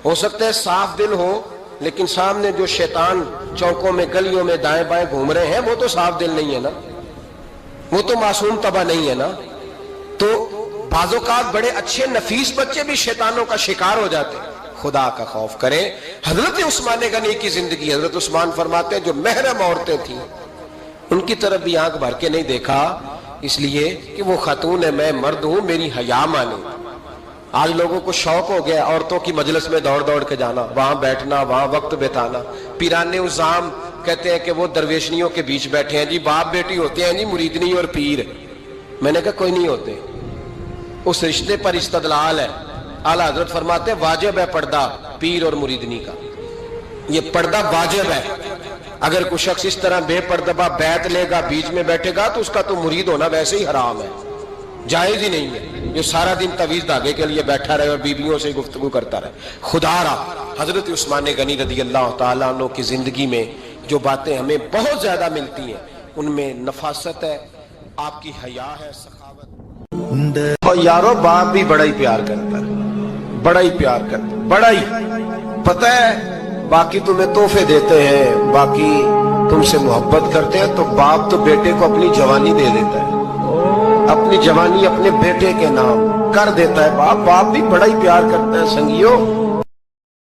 ہو سکتا ہے صاف دل ہو لیکن سامنے جو شیطان چوکوں میں گلیوں میں دائیں بائیں گھوم رہے ہیں وہ تو صاف دل نہیں ہے نا, وہ تو معصوم طبع نہیں ہے نا. تو بعض اوقات بڑے اچھے نفیس بچے بھی شیطانوں کا شکار ہو جاتے ہیں. خدا کا خوف کریں. حضرت عثمان غنی کی زندگی, حضرت عثمان فرماتے ہیں جو محرم عورتیں تھیں ان کی طرف بھی آنکھ بھر کے نہیں دیکھا, اس لیے کہ وہ خاتون ہے, میں مرد ہوں, میری حیا مانے. آج لوگوں کو شوق ہو گیا عورتوں کی مجلس میں دوڑ دوڑ کے جانا, وہاں بیٹھنا, وہاں وقت بتانا. پیران عظام کہتے ہیں کہ وہ درویشنیوں کے بیچ بیٹھے ہیں جی, باپ بیٹی ہوتے ہیں جی, مریدنی اور پیر. میں نے کہا کوئی نہیں ہوتے, اس رشتے پر استدلال ہے. اعلیٰ حضرت فرماتے ہیں واجب ہے پردہ پیر اور مریدنی کا, یہ پردہ واجب ہے. اگر کوئی شخص اس طرح بے پردہ بیعت لے گا, بیچ میں بیٹھے گا, تو اس کا تو مرید ہونا ویسے ہی حرام ہے, جائز ہی نہیں ہے. جو سارا دن تویز دھاگے کے لیے بیٹھا رہے اور بیویوں سے گفتگو کرتا رہے. خدا را حضرت عثمان غنی رضی اللہ تعالیٰ عنہ کی زندگی میں جو باتیں ہمیں بہت زیادہ ملتی ہیں ان میں نفاست ہے, آپ کی حیا ہے, سخاوت. اور یارو باپ بھی بڑا ہی پیار کرتا ہے, بڑا ہی پیار کرتا ہے, بڑا ہی. پتہ ہے باقی تمہیں تحفے دیتے ہیں, باقی تم سے محبت کرتے ہیں, تو باپ تو بیٹے کو اپنی جوانی دے دیتا ہے, اپنی جوانی اپنے بیٹے کے نام کر دیتا ہے. باپ بھی بڑا ہی پیار کرتا ہے. سنگیو